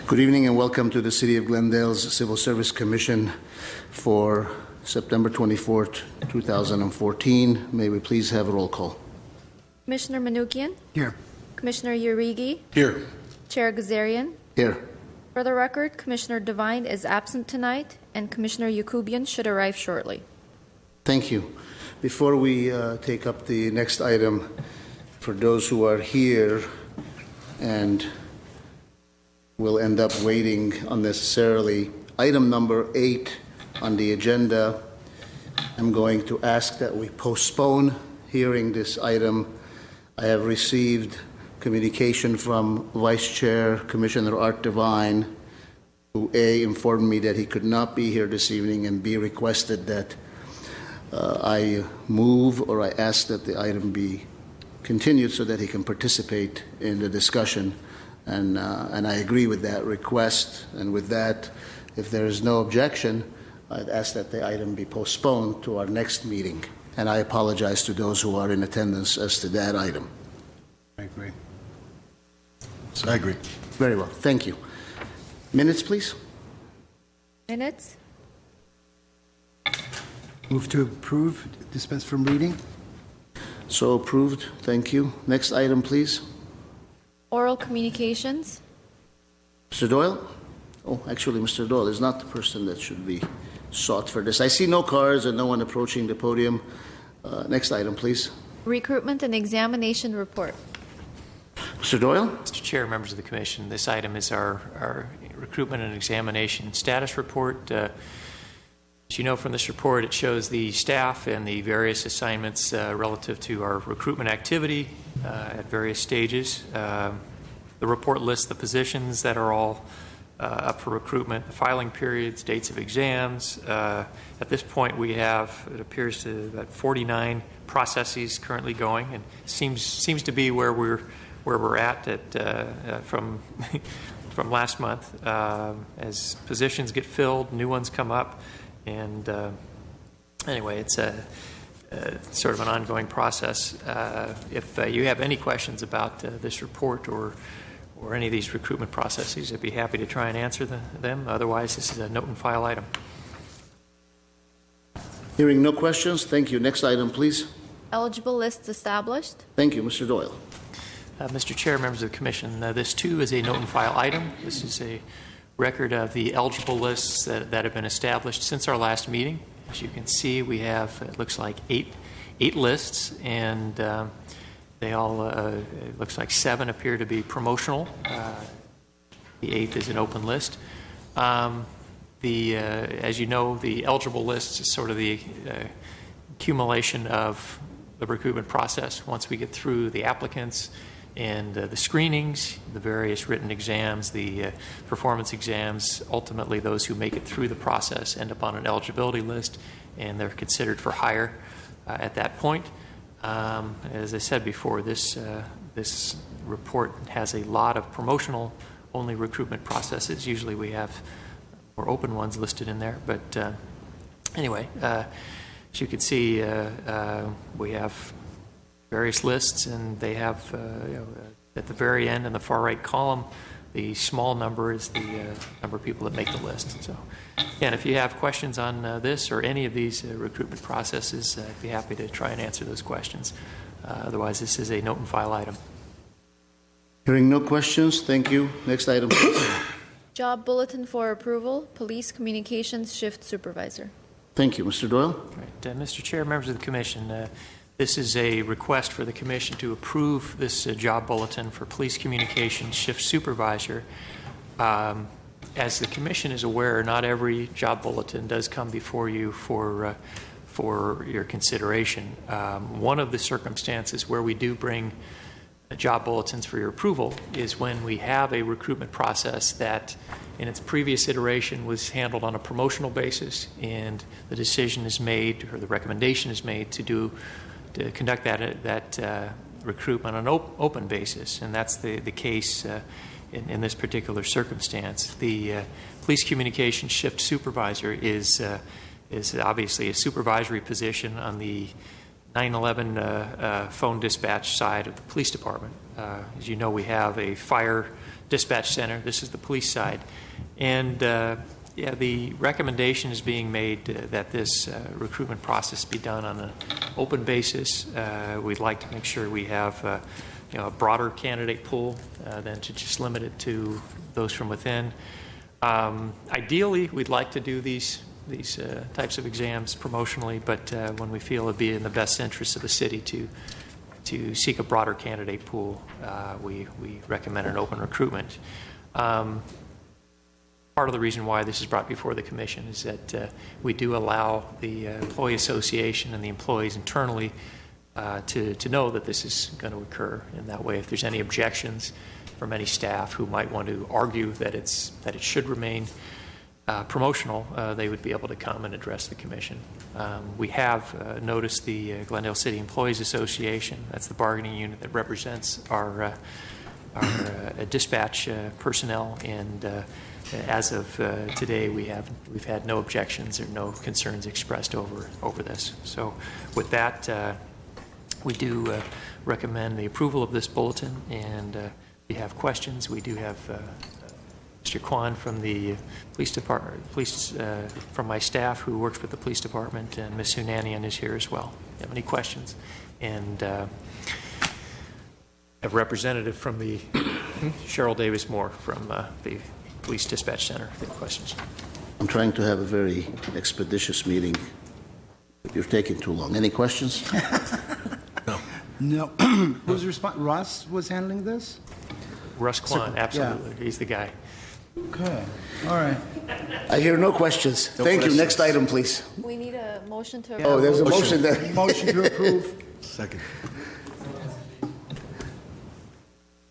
Good evening and welcome to the City of Glendale's Civil Service Commission for September 24th, 2014. May we please have a roll call? Commissioner Manukian? Here. Commissioner Urigi? Here. Chair Gazarian? Here. For the record, Commissioner Devine is absent tonight, and Commissioner Yakubian should arrive shortly. Thank you. Before we take up the next item, for those who are here and will end up waiting unnecessarily, item number 8 on the agenda, I'm going to ask that we postpone hearing this item. I have received communication from Vice Chair Commissioner Art Devine, who A, informed me that he could not be here this evening, and B, requested that I move or I ask that the item be continued so that he can participate in the discussion. And I agree with that request. And with that, if there is no objection, I'd ask that the item be postponed to our next meeting. And I apologize to those who are in attendance as to that item. I agree. I agree. Very well. Thank you. Minutes, please. Minutes? Move to approve, dispense from reading. So approved. Thank you. Next item, please. Oral communications? Mr. Doyle? Oh, actually, Mr. Doyle is not the person that should be sought for this. I see no cards and no one approaching the podium. Next item, please. Recruitment and examination report. Mr. Doyle? Mr. Chair, members of the Commission, this item is our recruitment and examination status report. As you know from this report, it shows the staff and the various assignments relative to our recruitment activity at various stages. The report lists the positions that are all up for recruitment, the filing periods, dates of exams. At this point, we have, it appears to about 49 processes currently going, and seems to be where we're at from last month. As positions get filled, new ones come up. And anyway, it's sort of an ongoing process. If you have any questions about this report or any of these recruitment processes, I'd be happy to try and answer them. Otherwise, this is a note and file item. Hearing no questions, thank you. Next item, please. Eligible lists established. Thank you. Mr. Doyle. Mr. Chair, members of the Commission, this too is a note and file item. This is a record of the eligible lists that have been established since our last meeting. As you can see, we have, it looks like eight lists, and they all, it looks like 7 appear to be promotional. The 8th is an open list. As you know, the eligible list is sort of the accumulation of the recruitment process. Once we get through the applicants and the screenings, the various written exams, the performance exams, ultimately those who make it through the process end up on an eligibility list, and they're considered for hire at that point. As I said before, this report has a lot of promotional only recruitment processes. Usually we have more open ones listed in there, but anyway, as you can see, we have various lists, and they have at the very end in the far right column, the small number is the number of people that make the list. So, again, if you have questions on this or any of these recruitment processes, I'd be happy to try and answer those questions. Otherwise, this is a note and file item. Hearing no questions, thank you. Next item, please. Job bulletin for approval. Police communications shift supervisor. Thank you. Mr. Doyle? Right. Mr. Chair, members of the Commission, this is a request for the Commission to approve this job bulletin for police communications shift supervisor. As the Commission is aware, not every job bulletin does come before you for your consideration. One of the circumstances where we do bring job bulletins for your approval is when we have a recruitment process that in its previous iteration was handled on a promotional basis, and the decision is made, or the recommendation is made to conduct that recruitment on an open basis, and that's the case in this particular circumstance. The police communications shift supervisor is obviously a supervisory position on the 911 phone dispatch side of the police department. As you know, we have a fire dispatch center. This is the police side. And the recommendation is being made that this recruitment process be done on an open basis. We'd like to make sure we have a broader candidate pool than to just limit it to those from within. Ideally, we'd like to do these types of exams promotionally, but when we feel it'd be in the best interest of the city to seek a broader candidate pool, we recommend an open recruitment. Part of the reason why this is brought before the commission is that we do allow the employee association and the employees internally to know that this is going to occur. In that way, if there's any objections from any staff who might want to argue that it should remain promotional, they would be able to come and address the commission. We have noticed the Glendale City Employees Association. That's the bargaining unit that represents our dispatch personnel, and as of today, we've had no objections or no concerns expressed over this. So, with that, we do recommend the approval of this bulletin, and if you have questions, we do have Mr. Kwan from the police department, from my staff who works with the police department, and Ms. Hunanian is here as well. If you have any questions? And a representative from the Cheryl Davis Moore from the Police Dispatch Center. If you have questions. I'm trying to have a very expeditious meeting. You're taking too long. Any questions? No. Who's responsible? Ross was handling this? Russ Kwan, absolutely. Yeah. He's the guy. Okay. All right. I hear no questions. Thank you. Next item, please. We need a motion to. Oh, there's a motion there. Motion to approve. Second.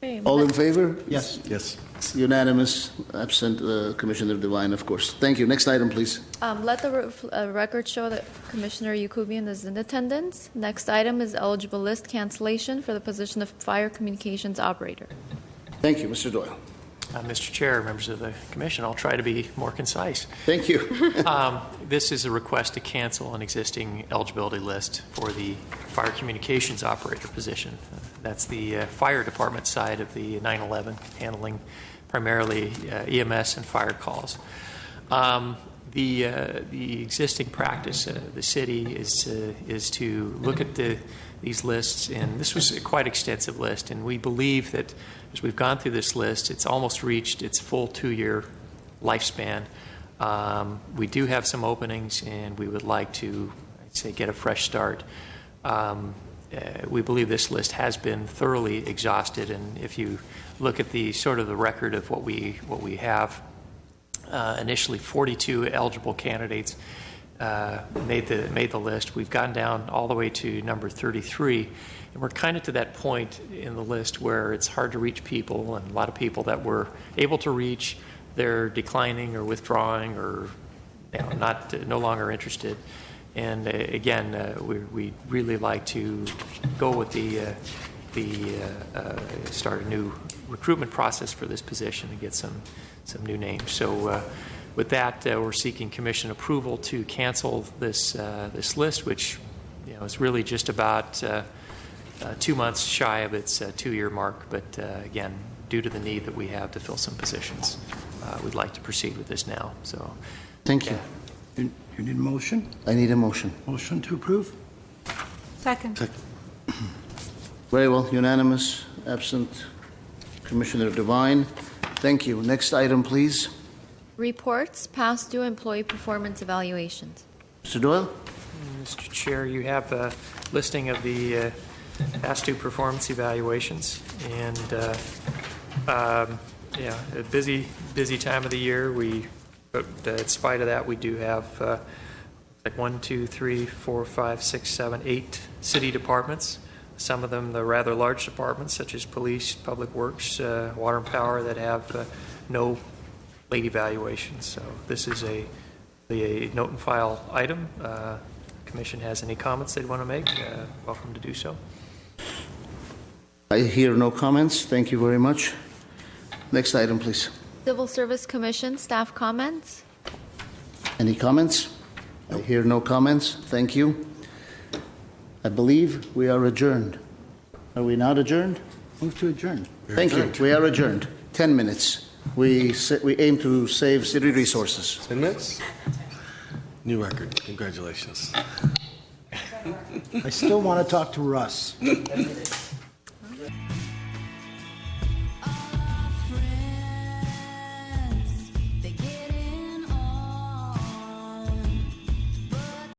Okay, All in favor? Yes. Yes. It's unanimous. Absent Commissioner Devine, of course. Thank you. Next item, please. Let the record show that Commissioner Yakubian is in attendance. Next item is eligible list cancellation for the position of Fire Communications Operator. Thank you. Mr. Doyle. Mr. Chair, members of the Commission, I'll try to be more concise. Thank you. This is a request to cancel an existing eligibility list for the Fire Communications Operator position. That's the fire department side of the 911, handling primarily EMS and fire calls. The existing practice, the city is to look at these lists, and this was a quite extensive list, and we believe that as we've gone through this list, it's almost reached its full 2-year lifespan. We do have some openings, and we would like to, I'd say, get a fresh start. We believe this list has been thoroughly exhausted, and if you look at the sort of the record of what we have, initially 42 eligible candidates made the list. We've gone down all the way to number 33, and we're kind of to that point in the list where it's hard to reach people, and a lot of people that we're able to reach, they're declining or withdrawing or no longer interested. And again, we really like to go with start a new recruitment process for this position and get some new names. So with that, we're seeking commission approval to cancel this list, which is really just about 2 months shy of its 2-year mark. But again, due to the need that we have to fill some positions, we'd like to proceed with this now. So, thank you. You need a motion? I need a motion. Motion to approve? Second. Very well. Unanimous. Absent Commissioner Devine. Thank you. Next item, please. Reports, past due employee performance evaluations. Mr. Doyle? Mr. Chair, you have a listing of the past due performance evaluations, and a busy time of the year. But in spite of that, we do have like 1, 2, 3, 4, 5, 6, 7, 8 city departments. Some of them, the rather large departments, such as police, public works, water and power, that have no late evaluations. So this is a note and file item. The Commission has any comments they'd want to make, welcome to do so. I hear no comments. Thank you very much. Next item, please. Civil Service Commission, staff comments. Any comments? I hear no comments. Thank you. I believe we are adjourned. Are we not adjourned? Move to adjourn. Thank you. We are adjourned. 10 minutes. We aim to save city resources. 10 minutes? New record. Congratulations. I still want to talk to Russ.